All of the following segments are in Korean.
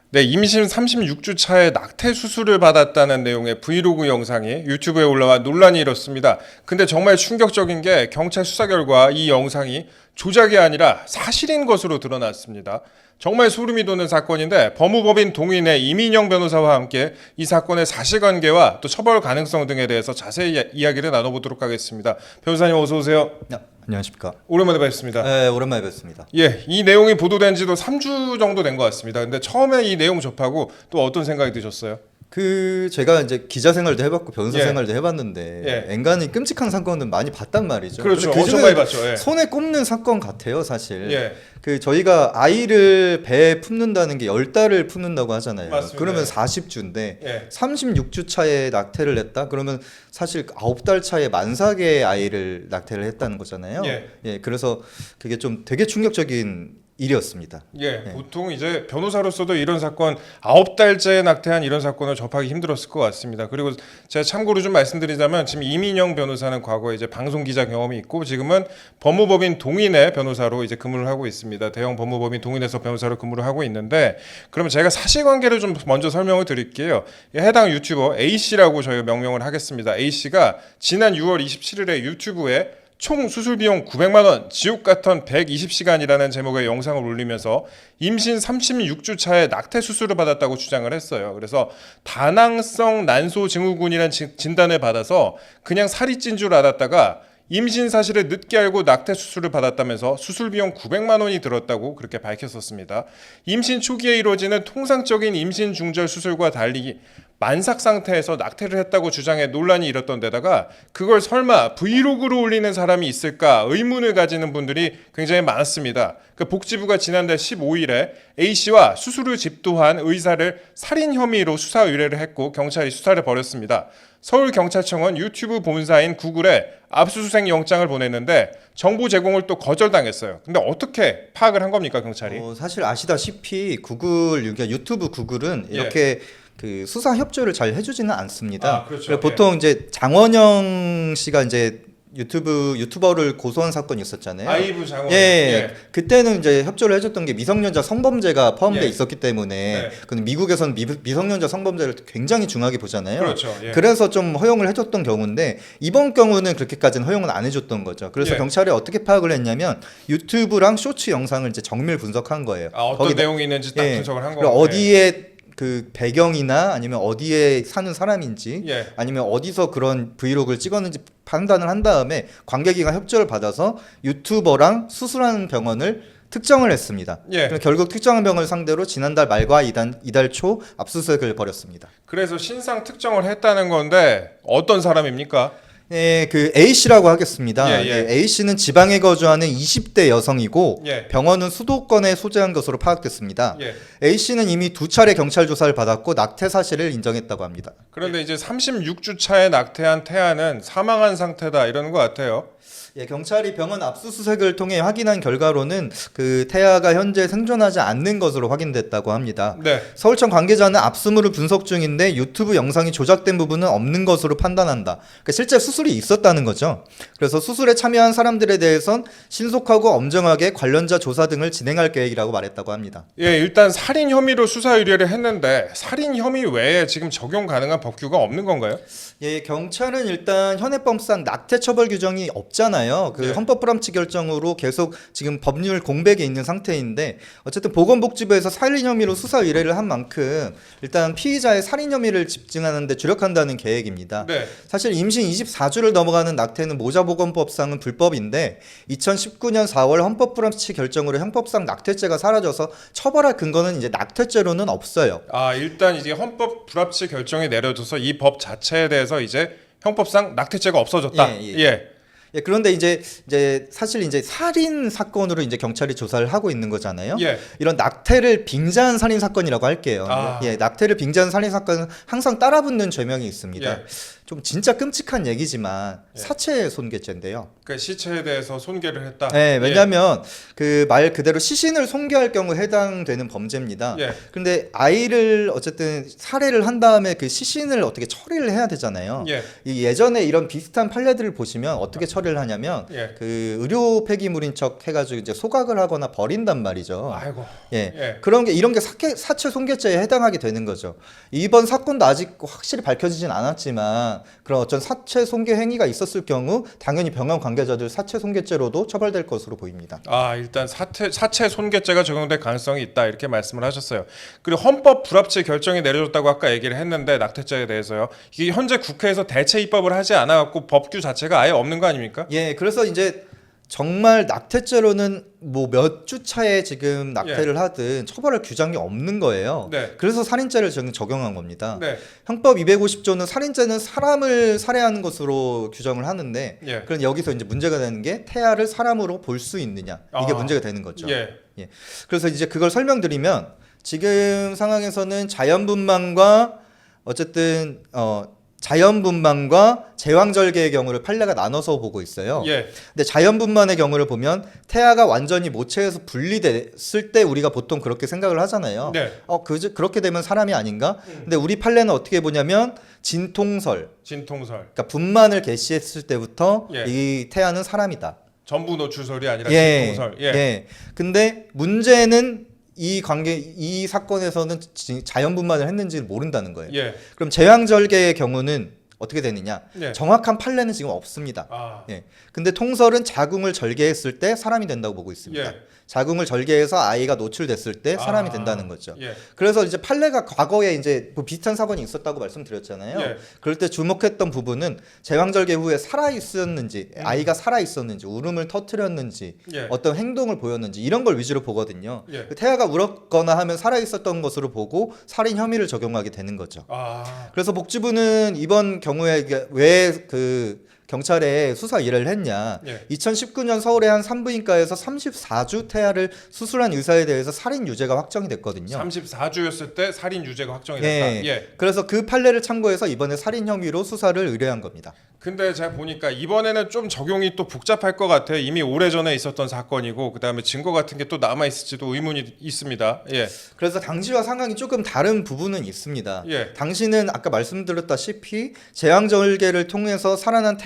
네, 임신 36주 차에 낙태 수술을 받았다는 내용의 브이로그 영상이 유튜브에 올라와 논란이 일었습니다. 근데 정말 충격적인 게 경찰 수사 결과 이 영상이 조작이 아니라 사실인 것으로 드러났습니다. 정말 소름이 돋는 사건인데 법무법인 동인의 이민영 변호사와 함께 이 사건의 사실관계와 또 처벌 가능성 등에 대해서 자세히 이야기를 나눠보도록 하겠습니다. 변호사님 어서 오세요. 네, 안녕하십니까. 오랜만에 뵙습니다. 네, 오랜만에 뵙습니다. 예, 이 내용이 보도된 지도 3주 정도 된 것 같습니다. 근데 처음에 이 내용 접하고 또 어떤 생각이 드셨어요? 제가 이제 기자 생활도 해봤고 변호사 예. 생활도 해봤는데 예. 엔간히 끔찍한 사건은 많이 봤단 말이죠. 그렇죠. 근데 엄청 그중에 많이 봤죠. 예. 손에 꼽는 사건 같아요, 사실. 예. 저희가 아이를 배에 품는다는 게 10달을 품는다고 하잖아요. 맞습니다. 그러면 예. 40주인데 예. 36주 차에 낙태를 했다? 그러면 사실 9달 차에 만삭의 아이를 낙태를 했다는 거잖아요. 예. 그래서 그게 좀 되게 충격적인 일이었습니다. 예, 보통 이제 변호사로서도 이런 사건 9달째 낙태한 이런 사건을 접하기 힘들었을 것 같습니다. 그리고 제가 참고로 좀 말씀드리자면 지금 이민영 변호사는 과거에 이제 방송 기자 경험이 있고 지금은 법무법인 동인의 변호사로 이제 근무를 하고 있습니다. 대형 법무법인 동인에서 변호사로 근무를 하고 있는데 그러면 제가 사실관계를 좀 먼저 설명을 드릴게요. 해당 유튜버 A 씨라고 저희가 명명을 하겠습니다. A 씨가 지난 6월 27일에 유튜브에 총 수술 비용 900만 원, 지옥 같은 120시간이라는 제목의 영상을 올리면서 임신 36주 차에 낙태 수술을 받았다고 주장을 했어요. 그래서 다낭성 난소 증후군이라는 진단을 받아서 그냥 살이 찐 줄 알았다가 임신 사실을 늦게 알고 낙태 수술을 받았다면서 수술 비용 900만 원이 들었다고 그렇게 밝혔었습니다. 임신 초기에 이루어지는 통상적인 임신 중절 수술과 달리 만삭 상태에서 낙태를 했다고 주장해 논란이 일었던 데다가 그걸 설마 브이로그로 올리는 사람이 있을까 의문을 가지는 분들이 굉장히 많았습니다. 복지부가 지난달 15일에 A씨와 수술을 집도한 의사를 살인 혐의로 수사 의뢰를 했고 경찰이 수사를 벌였습니다. 서울경찰청은 유튜브 본사인 구글에 압수수색 영장을 보냈는데 정보 제공을 또 거절당했어요. 근데 어떻게 파악을 한 겁니까 경찰이? 사실 아시다시피 그러니까 유튜브 구글은 이렇게 수사 협조를 잘 해주지는 않습니다. 그렇죠. 보통 이제 장원영 씨가 이제 유튜버를 고소한 사건이 있었잖아요. 아이브 장원. 그때는 이제 협조를 해줬던 게 미성년자 성범죄가 포함되어 예. 있었기 때문에 네. 근데 미국에서는 미성년자 성범죄를 굉장히 중하게 보잖아요. 그렇죠. 예. 그래서 좀 허용을 해줬던 경우인데 이번 경우는 그렇게까지는 허용을 안 해줬던 거죠. 그래서 예. 경찰이 어떻게 파악을 했냐면 유튜브랑 쇼츠 영상을 이제 정밀 분석한 거예요. 어떤 내용이 있는지 딱 분석을 한 거예요. 어디에 배경이나 아니면 어디에 사는 사람인지 예. 아니면 어디서 그런 브이로그를 찍었는지 판단을 한 다음에 관계기관 협조를 받아서 유튜버랑 수술하는 병원을 특정을 했습니다. 예. 결국 특정한 병원을 상대로 지난달 말과 이달 초 압수수색을 벌였습니다. 그래서 신상 특정을 했다는 건데 어떤 사람입니까? 네, A씨라고 하겠습니다. 예. A씨는 지방에 거주하는 20대 여성이고 예. 병원은 수도권에 소재한 것으로 파악됐습니다. 예. A씨는 이미 2차례 경찰 조사를 받았고 낙태 사실을 인정했다고 합니다. 그런데 이제 36주 차에 낙태한 태아는 사망한 상태다 이러는 것 같아요. 경찰이 병원 압수수색을 통해 확인한 결과로는 태아가 현재 생존하지 않는 것으로 확인됐다고 합니다. 네. 서울청 관계자는 압수물을 분석 중인데 유튜브 영상이 조작된 부분은 없는 것으로 판단한다. 그러니까 실제 수술이 있었다는 거죠. 그래서 수술에 참여한 사람들에 대해선 신속하고 엄정하게 관련자 조사 등을 진행할 계획이라고 말했다고 합니다. 예, 일단 살인 혐의로 수사 의뢰를 했는데 살인 혐의 외에 지금 적용 가능한 법규가 없는 건가요? 경찰은 일단 현행법상 낙태 처벌 규정이 없잖아요. 네. 헌법 불합치 결정으로 계속 지금 법률 공백에 있는 상태인데 어쨌든 보건복지부에서 살인 혐의로 수사 의뢰를 한 만큼 일단 피의자의 살인 혐의를 집중하는 데 주력한다는 계획입니다. 네. 사실 임신 24주를 넘어가는 낙태는 모자보건법상은 불법인데 2019년 4월 헌법 불합치 결정으로 형법상 낙태죄가 사라져서 처벌할 근거는 이제 낙태죄로는 없어요. 일단 이제 헌법 불합치 결정이 내려져서 이 법 자체에 대해서 이제 형법상 낙태죄가 없어졌다. 그런데 이제 사실 이제 살인 사건으로 이제 경찰이 조사를 하고 있는 거잖아요. 예. 이런 낙태를 빙자한 살인 사건이라고 할게요. 아. 낙태를 빙자한 살인 사건은 항상 따라붙는 죄명이 있습니다. 예. 좀 진짜 끔찍한 얘기지만 예. 사체 손괴죄인데요. 그러니까 시체에 대해서 손괴를 했다. 네, 왜냐하면 그 말 그대로 시신을 손괴할 경우 해당되는 범죄입니다. 예. 근데 아이를 어쨌든 살해를 한 다음에 그 시신을 어떻게 처리를 해야 되잖아요. 예. 이 예전에 이런 비슷한 판례들을 보시면 어떻게 처리를 하냐면 예. 그 의료 폐기물인 척 해가지고 이제 소각을 하거나 버린단 말이죠. 아이고. 예. 예. 그런 게 이런 게 사체 손괴죄에 해당하게 되는 거죠. 이번 사건도 아직 확실히 밝혀지진 않았지만 그런 어떤 사체 손괴 행위가 있었을 경우 당연히 병원 관계자들 사체 손괴죄로도 처벌될 것으로 보입니다. 아, 일단 사체 손괴죄가 적용될 가능성이 있다 이렇게 말씀을 하셨어요. 그리고 헌법 불합치 결정이 내려졌다고 아까 얘기를 했는데 낙태죄에 대해서요. 이게 현재 국회에서 대체 입법을 하지 않아 갖고 법규 자체가 아예 없는 거 아닙니까? 예, 그래서 이제 정말 낙태죄로는 뭐 몇 주 차에 지금 낙태를 하든 처벌할 규정이 없는 거예요. 네. 그래서 살인죄를 적용한 겁니다. 네. 형법 250조는 살인죄는 사람을 살해하는 것으로 규정을 하는데 예. 그럼 여기서 이제 문제가 되는 게 태아를 사람으로 볼 수 있느냐 이게 아. 문제가 되는 거죠. 예. 예. 그래서 이제 그걸 설명드리면 지금 상황에서는 자연분만과 어쨌든 자연분만과 제왕절개의 경우를 판례가 나눠서 보고 있어요. 예. 근데 자연분만의 경우를 보면 태아가 완전히 모체에서 분리됐을 때 우리가 보통 그렇게 생각을 하잖아요. 네. 그렇게 되면 사람이 아닌가? 근데 우리 판례는 어떻게 보냐면 진통설, 진통설. 그러니까 분만을 개시했을 때부터 예. 이 태아는 사람이다. 전부 노출설이 아니라 예. 진통설. 예. 예. 근데 문제는 이 사건에서는 자연분만을 했는지는 모른다는 거예요. 예. 그럼 제왕절개의 경우는 어떻게 되느냐? 예. 정확한 판례는 지금 없습니다. 아. 예. 근데 통설은 자궁을 절개했을 때 사람이 된다고 보고 있습니다. 예. 자궁을 절개해서 아이가 노출됐을 때 사람이 아. 된다는 거죠. 예. 그래서 이제 판례가 과거에 이제 뭐 비슷한 사건이 있었다고 말씀드렸잖아요. 예. 그럴 때 주목했던 부분은 제왕절개 후에 살아 있었는지, 아이가 살아 있었는지, 울음을 터뜨렸는지, 예. 어떤 행동을 보였는지 이런 걸 위주로 보거든요. 예. 그 태아가 울었거나 하면 살아 있었던 것으로 보고 살인 혐의를 적용하게 되는 거죠. 아. 그래서 복지부는 이번 경우에 왜 그 경찰에 수사 일을 했냐? 예. 2019년 서울의 한 산부인과에서 34주 태아를 수술한 의사에 대해서 살인 유죄가 확정이 됐거든요. 34주였을 때 살인 유죄가 확정이 됐다. 예. 예. 그래서 그 판례를 참고해서 이번에 살인 혐의로 수사를 의뢰한 겁니다. 근데 제가 보니까 이번에는 좀 적용이 또 복잡할 것 같아요. 이미 오래전에 있었던 사건이고 그다음에 증거 같은 게 또 남아 있을지도 의문이 있습니다. 예. 그래서 당시와 상황이 조금 다른 부분은 있습니다. 예. 당시는 아까 말씀드렸다시피 제왕절개를 통해서 살아난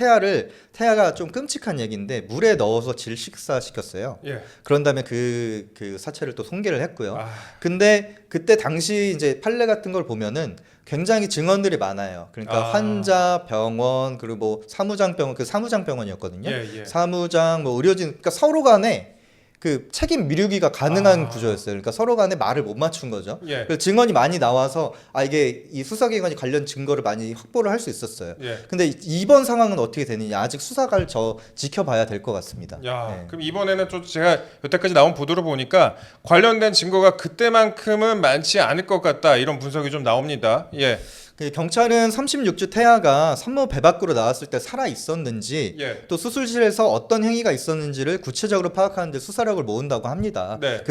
태아가 좀 끔찍한 얘기인데 물에 넣어서 질식사시켰어요. 예. 그런 다음에 그 사체를 또 손괴를 했고요. 아. 근데 그때 당시 이제 판례 같은 걸 보면은 굉장히 증언들이 많아요. 그러니까 아. 환자, 병원, 그리고 뭐 사무장병원, 그 사무장병원이었거든요. 예. 사무장, 뭐 의료진, 그러니까 서로 간에 그 책임 미루기가 가능한 아. 구조였어요. 그러니까 서로 간에 말을 못 맞춘 거죠. 예. 그래서 증언이 많이 나와서 이게 이 수사기관이 관련 증거를 많이 확보를 할 수 있었어요. 예. 근데 이번 상황은 어떻게 되느냐 아직 수사가 지켜봐야 될 것 같습니다. 야, 네. 그럼 이번에는 좀 제가 여태까지 나온 보도를 보니까 관련된 증거가 그때만큼은 많지 않을 것 같다 이런 분석이 좀 나옵니다. 예. 그 경찰은 36주 태아가 산모 배 밖으로 나왔을 때 살아 있었는지 예. 또 수술실에서 어떤 행위가 있었는지를 구체적으로 파악하는데 수사력을 모은다고 합니다. 네.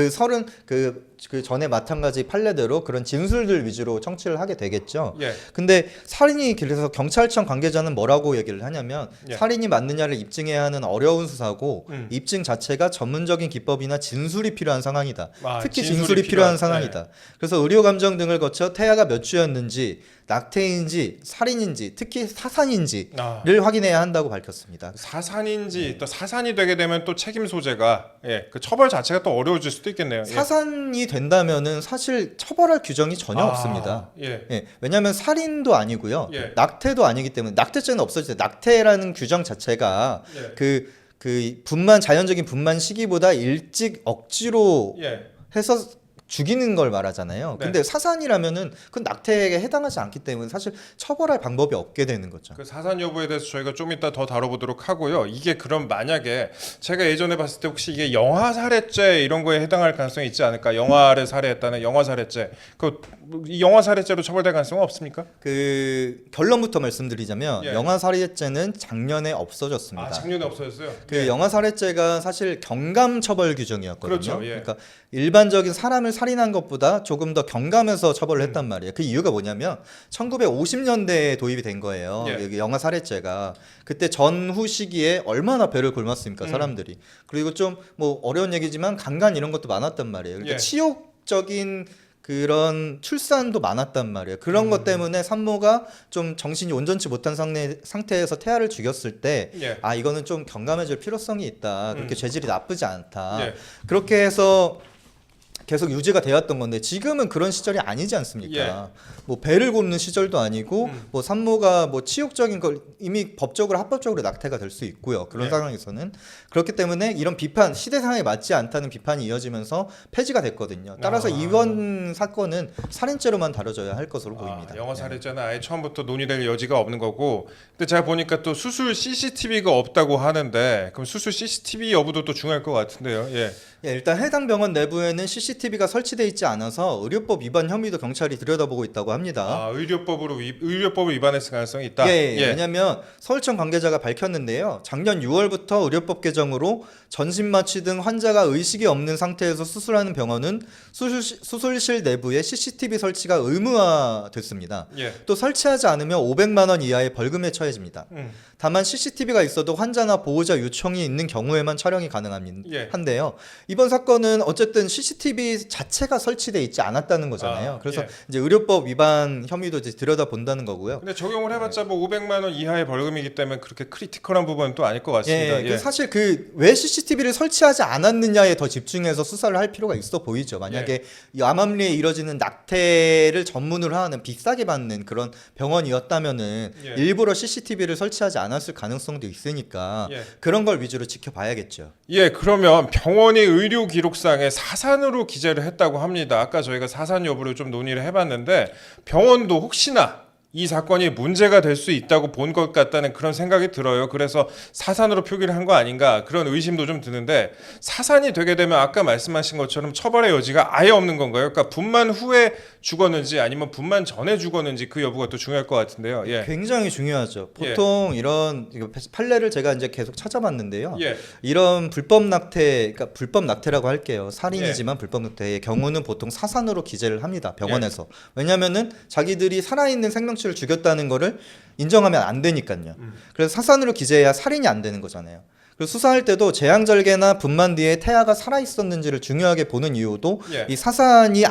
그 전에 마찬가지 판례대로 그런 진술들 위주로 청취를 하게 되겠죠. 예. 근데 살인이 그래서 경찰청 관계자는 뭐라고 얘기를 하냐면 예. 살인이 맞느냐를 입증해야 하는 어려운 수사고 음. 입증 자체가 전문적인 기법이나 진술이 필요한 상황이다. 아, 특히 진술이 진술이 필요한 필요한, 상황이다. 그래서 의료 감정 등을 거쳐 태아가 몇 주였는지 낙태인지 살인인지 특히 사산인지를 아. 확인해야 한다고 밝혔습니다. 사산인지 또 사산이 되게 되면 또 책임 소재가 그 처벌 자체가 또 어려워질 수도 있겠네요. 예. 사산이 된다면은 사실 처벌할 규정이 전혀 아, 없습니다. 예. 예, 왜냐하면 살인도 아니고요, 예. 낙태도 아니기 때문에 낙태죄는 없어지죠. 낙태라는 규정 자체가 예. 그 자연적인 분만 시기보다 일찍 억지로 예. 해서 죽이는 걸 말하잖아요. 네. 근데 사산이라면은 그건 낙태에 해당하지 않기 때문에 사실 처벌할 방법이 없게 되는 거죠. 그 사산 여부에 대해서 저희가 좀 이따 더 다뤄보도록 하고요. 이게 그럼 만약에 제가 예전에 봤을 때 혹시 이게 영아 살해죄 이런 거에 해당할 가능성이 있지 않을까? 영아를 살해했다는 영아 살해죄. 이 영아 살해죄로 처벌될 가능성은 없습니까? 그 결론부터 말씀드리자면 예. 영아 살해죄는 작년에 없어졌습니다. 아, 작년에 없어졌어요. 그 예. 영아 살해죄가 사실 경감 처벌 규정이었거든요. 그렇죠, 예. 그러니까 일반적인 사람을 살인한 것보다 조금 더 경감해서 처벌을 했단 말이에요. 그 이유가 뭐냐면 1950년대에 도입이 된 거예요. 예. 여기 영아 살해죄가. 그때 전후 시기에 얼마나 배를 굶었습니까, 사람들이. 그리고 좀 뭐 어려운 얘기지만 강간 이런 것도 많았단 말이에요. 그러니까 예. 치욕적인 그런 출산도 많았단 말이에요. 그런 것 때문에 산모가 좀 정신이 온전치 못한 상태에서 태아를 죽였을 때 예. 아 이거는 좀 경감해질 필요성이 있다. 그렇게 죄질이 나쁘지 않다. 예. 그렇게 해서 계속 유지가 되었던 건데 지금은 그런 시절이 아니지 않습니까? 뭐 배를 굽는 시절도 아니고 뭐 산모가 뭐 치욕적인 걸 이미 법적으로 합법적으로 낙태가 될 수 있고요. 그런 예. 상황에서는 그렇기 때문에 이런 비판 시대 상황에 맞지 않다는 비판이 이어지면서 폐지가 됐거든요. 따라서 이번 사건은 살인죄로만 다뤄져야 할 것으로 보입니다. 영어 살해죄는 아예 처음부터 논의될 여지가 없는 거고. 근데 제가 보니까 또 수술 CCTV가 없다고 하는데 그럼 수술 CCTV 여부도 또 중요할 것 같은데요. 예. 예, 일단 해당 병원 내부에는 CCTV가 설치돼 있지 않아서 의료법 위반 혐의도 경찰이 들여다보고 있다고 합니다. 아, 의료법을 위반했을 가능성이 있다. 예, 왜냐하면 서울청 관계자가 밝혔는데요. 작년 6월부터 의료법 개정으로 전신마취 등 환자가 의식이 없는 상태에서 수술하는 병원은 수술실 내부에 CCTV 설치가 의무화됐습니다. 예. 또 설치하지 않으면 500만 원 이하의 벌금에 처해집니다. 다만 CCTV가 있어도 환자나 보호자 요청이 있는 경우에만 촬영이 가능한데요. 이번 사건은 어쨌든 CCTV 자체가 설치돼 있지 않았다는 거잖아요. 그래서 이제 의료법 위반 혐의도 이제 들여다본다는 거고요. 근데 적용을 해봤자 뭐 500만 원 이하의 벌금이기 때문에 그렇게 크리티컬한 부분은 또 아닐 것 같습니다. 예, 사실 그 왜 CCTV를 설치하지 않았느냐에 더 집중해서 수사를 할 필요가 있어 보이죠. 만약에 이 암암리에 이뤄지는 낙태를 전문으로 하는 비싸게 받는 그런 병원이었다면은 일부러 CCTV를 설치하지 않았을 가능성도 있으니까 그런 걸 위주로 지켜봐야겠죠. 예, 그러면 병원이 의료 기록상에 사산으로 기재를 했다고 합니다. 아까 저희가 사산 여부를 좀 논의를 해봤는데 병원도 혹시나 이 사건이 문제가 될 수 있다고 본 것 같다는 그런 생각이 들어요. 그래서 사산으로 표기를 한 거 아닌가 그런 의심도 좀 드는데 사산이 되게 되면 아까 말씀하신 것처럼 처벌의 여지가 아예 없는 건가요? 그러니까 분만 후에 죽었는지 아니면 분만 전에 죽었는지 그 여부가 또 중요할 것 같은데요. 예. 굉장히 중요하죠. 보통 이런 판례를 제가 이제 계속 찾아봤는데요. 예. 이런 불법 낙태, 그러니까 불법 낙태라고 할게요. 살인이지만 불법 낙태의 경우는 보통 사산으로 기재를 합니다. 병원에서. 왜냐하면은 자기들이 살아있는 생명체를 죽였다는 거를 인정하면 안 되니까요. 그래서 사산으로 기재해야 살인이 안 되는 거잖아요. 그리고 수사할 때도 재앙절개나 분만 뒤에 태아가 살아있었는지를 중요하게 보는 이유도 이 사산이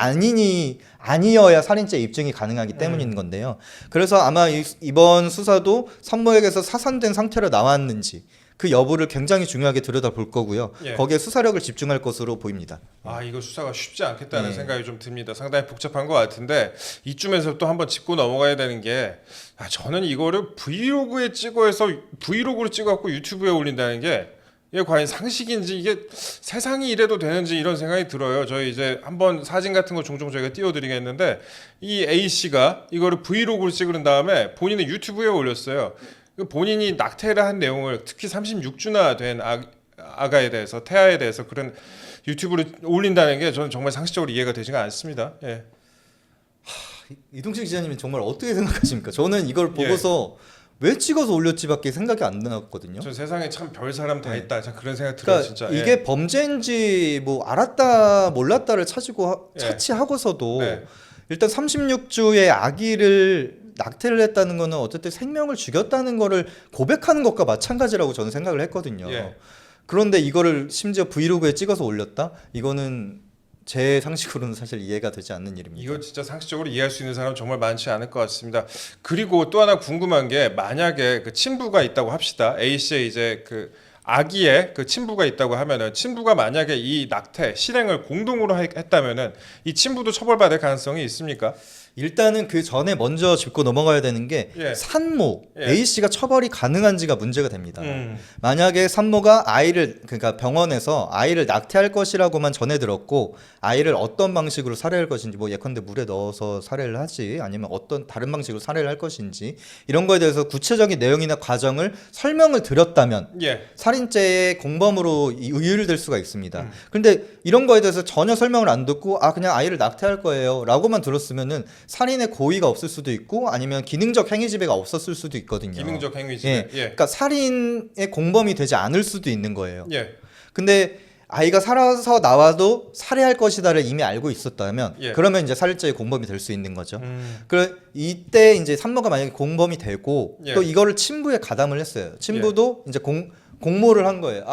아니어야 살인죄 입증이 가능하기 때문인 건데요. 그래서 아마 이번 수사도 산모에게서 사산된 상태로 나왔는지 그 여부를 굉장히 중요하게 들여다볼 거고요. 거기에 수사력을 집중할 것으로 보입니다. 아, 이거 수사가 쉽지 않겠다는 생각이 좀 듭니다. 상당히 복잡한 것 같은데 이쯤에서 또 한번 짚고 넘어가야 되는 게 저는 이거를 브이로그로 찍어갖고 유튜브에 올린다는 게 이게 과연 상식인지 이게 세상이 이래도 되는지 이런 생각이 들어요. 저희 이제 한번 사진 같은 거 종종 저희가 띄워드리겠는데 이 A 씨가 이거를 브이로그로 찍은 다음에 본인의 유튜브에 올렸어요. 본인이 낙태를 한 내용을 특히 36주나 된 아가에 대해서 태아에 대해서 그런 유튜브를 올린다는 게 저는 정말 상식적으로 이해가 되지가 않습니다. 예. 이동식 기자님은 정말 어떻게 생각하십니까? 저는 이걸 보고서 왜 찍어서 올렸지밖에 생각이 안 나거든요. 저 세상에 참 별 사람 다 있다. 참 그런 생각 들어요, 그러니까 진짜. 이게 범죄인지 뭐 알았다 몰랐다를 차치하고서도 일단 36주의 아기를 낙태를 했다는 거는 어쨌든 생명을 죽였다는 거를 고백하는 것과 마찬가지라고 저는 생각을 했거든요. 그런데 이거를 심지어 브이로그에 찍어서 올렸다? 이거는 제 상식으로는 사실 이해가 되지 않는 일입니다. 이거 진짜 상식적으로 이해할 수 있는 사람 정말 많지 않을 것 같습니다. 그리고 또 하나 궁금한 게 만약에 그 친부가 있다고 합시다. A 씨의 이제 그 아기의 그 친부가 있다고 하면은 친부가 만약에 이 낙태 실행을 공동으로 했다면은 이 친부도 처벌받을 가능성이 있습니까? 일단은 그 전에 먼저 짚고 넘어가야 되는 게 산모 A 씨가 처벌이 가능한지가 문제가 됩니다. 만약에 산모가 그러니까 병원에서 아이를 낙태할 것이라고만 전해 들었고 아이를 어떤 방식으로 살해할 것인지 뭐 예컨대 물에 넣어서 살해를 하지 아니면 어떤 다른 방식으로 살해를 할 것인지 이런 거에 대해서 구체적인 내용이나 과정을 설명을 드렸다면 살인죄의 공범으로 의율될 수가 있습니다. 그런데 이런 거에 대해서 전혀 설명을 안 듣고 그냥 아이를 낙태할 거예요 라고만 들었으면은 살인의 고의가 없을 수도 있고 아니면 기능적 행위 지배가 없었을 수도 있거든요. 기능적 행위 지배. 그러니까 살인의 공범이 되지 않을 수도 있는 거예요. 근데 아이가 살아서 나와도 살해할 것이다를 이미 알고 있었다면 예. 그러면 이제 살인죄의 공범이 될 수 있는 거죠. 그 이때 이제 산모가 만약에 공범이 되고 예. 또 이거를 친부에 가담을 했어요. 친부도 이제 공모를 한 거예요.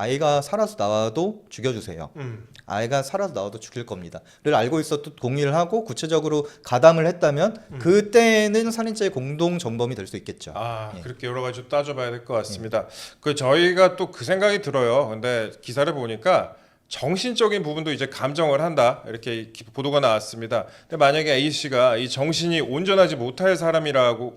아이가 살아서 나와도 죽여주세요. 아이가 살아서 나와도 죽일 겁니다.를 알고 있었던 동의를 하고 구체적으로 가담을 했다면 그때는 살인죄의 공동 전범이 될 수 있겠죠. 예. 그렇게 여러 가지 좀 따져봐야 될 것 같습니다. 그 저희가 또 그 생각이 들어요. 근데 기사를 보니까 정신적인 부분도 이제 감정을 한다 이렇게 보도가 나왔습니다. 근데 만약에 A 씨가 이 정신이 온전하지 못한 사람이라고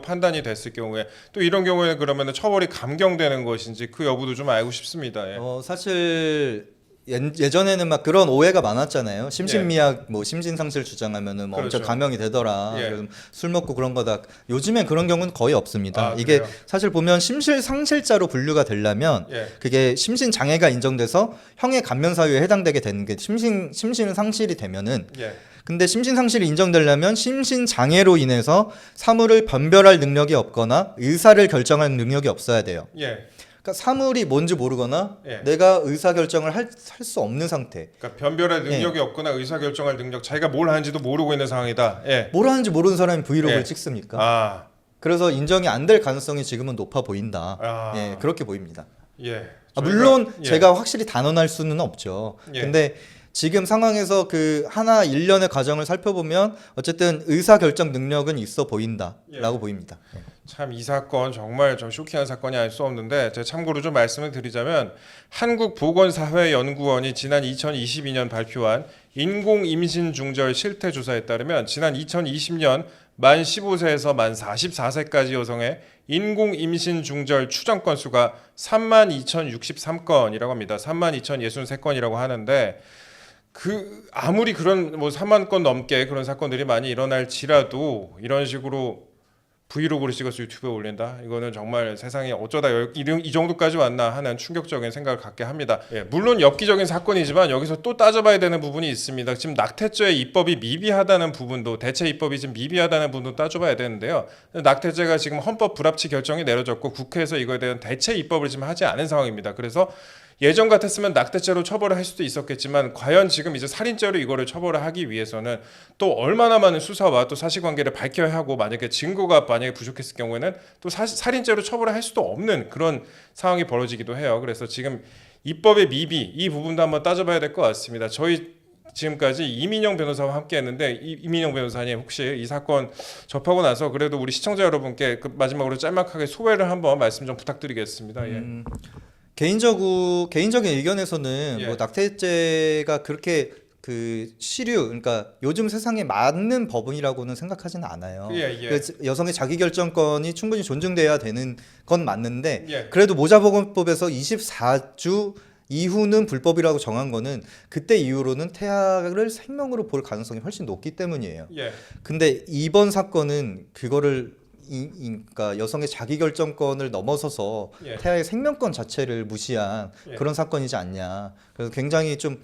판단이 됐을 경우에 또 이런 경우에는 그러면 처벌이 감경되는 것인지 그 여부도 좀 알고 싶습니다. 예. 사실 예전에는 막 그런 오해가 많았잖아요. 심신미약 뭐 심신상실 주장하면은 뭐 그렇죠. 엄청 감형이 되더라. 예. 그래서 술 먹고 그런 거다. 요즘엔 그런 경우는 거의 없습니다. 이게 그래요? 사실 보면 심실상실자로 분류가 되려면 예. 그게 심신 장애가 인정돼서 형의 감면 사유에 해당되게 되는 게 심신 상실이 되면은 예. 근데 심신 상실이 인정되려면 심신 장애로 인해서 사물을 변별할 능력이 없거나 의사를 결정할 능력이 없어야 돼요. 예. 그러니까 사물이 뭔지 모르거나 예. 내가 의사 결정을 할 수 없는 상태. 그러니까 변별할 능력이 없거나 의사 결정할 능력, 자기가 뭘 하는지도 모르고 있는 상황이다. 예. 뭘 하는지 모르는 사람이 브이로그를 예. 찍습니까? 그래서 인정이 안 될 가능성이 지금은 높아 보인다. 예, 그렇게 보입니다. 예. 물론 예. 제가 확실히 단언할 수는 없죠. 예. 근데 지금 상황에서 그 하나 일련의 과정을 살펴보면 어쨌든 의사 결정 능력은 있어 보인다라고 보입니다. 참 이 사건 정말 좀 쇼킹한 사건이 아닐 수 없는데 제가 참고로 좀 말씀을 드리자면 한국보건사회연구원이 지난 2022년 발표한 인공임신중절 실태조사에 따르면 지난 2020년 만 15세에서 만 44세까지 여성의 인공임신중절 추정 건수가 32,063건이라고 합니다. 32,063건이라고 하는데 아무리 그런 뭐 3만 건 넘게 그런 사건들이 많이 일어날지라도 이런 식으로 브이로그를 찍어서 유튜브에 올린다? 이거는 정말 세상에 어쩌다 이 정도까지 왔나 하는 충격적인 생각을 갖게 합니다. 예, 물론 엽기적인 사건이지만 여기서 또 따져봐야 되는 부분이 있습니다. 지금 낙태죄의 입법이 미비하다는 부분도 대체 입법이 지금 미비하다는 부분도 따져봐야 되는데요. 낙태죄가 지금 헌법 불합치 결정이 내려졌고 국회에서 이거에 대한 대체 입법을 지금 하지 않은 상황입니다. 그래서 예전 같았으면 낙태죄로 처벌을 할 수도 있었겠지만 과연 지금 이제 살인죄로 이거를 처벌을 하기 위해서는 또 얼마나 많은 수사와 또 사실관계를 밝혀야 하고 만약에 증거가 부족했을 경우에는 또 살인죄로 처벌을 할 수도 없는 그런 상황이 벌어지기도 해요. 그래서 지금 입법의 미비 이 부분도 한번 따져봐야 될 것 같습니다. 저희 지금까지 이민영 변호사와 함께했는데 이민영 변호사님 혹시 이 사건 접하고 나서 그래도 우리 시청자 여러분께 마지막으로 짤막하게 소회를 한번 말씀 좀 부탁드리겠습니다. 예. 개인적인 의견에서는 예. 뭐 낙태죄가 그렇게 그러니까 요즘 세상에 맞는 법이라고는 생각하지는 않아요. 예. 여성의 자기결정권이 충분히 존중돼야 되는 건 맞는데 예. 그래도 모자보건법에서 24주 이후는 불법이라고 정한 거는 그때 이후로는 태아를 생명으로 볼 가능성이 훨씬 높기 때문이에요. 예. 근데 이번 사건은 그거를 그러니까 여성의 자기결정권을 넘어서서 예. 태아의 생명권 자체를 무시한 예. 그런 사건이지 않냐. 그래서 굉장히 좀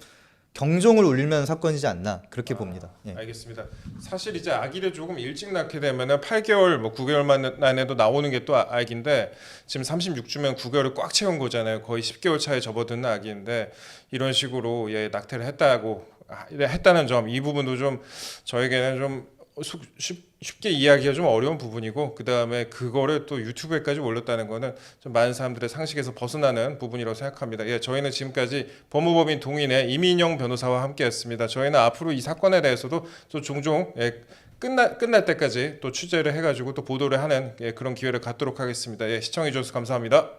경종을 울리는 사건이지 않나 그렇게 봅니다. 예. 알겠습니다. 사실 이제 아기를 조금 일찍 낳게 되면은 8개월, 뭐 9개월 만에도 나오는 게 또 아기인데 지금 36주면 9개월을 꽉 채운 거잖아요. 거의 10개월 차에 접어드는 아기인데 이런 식으로 낙태를 했다는 점 이 부분도 좀 저에게는 좀 쉽게 이해하기가 좀 어려운 부분이고 그 다음에 그거를 또 유튜브에까지 올렸다는 거는 좀 많은 사람들의 상식에서 벗어나는 부분이라고 생각합니다. 예, 저희는 지금까지 법무법인 동인의 이민영 변호사와 함께했습니다. 저희는 앞으로 이 사건에 대해서도 또 종종 끝날 때까지 또 취재를 해가지고 또 보도를 하는 그런 기회를 갖도록 하겠습니다. 예, 시청해 주셔서 감사합니다.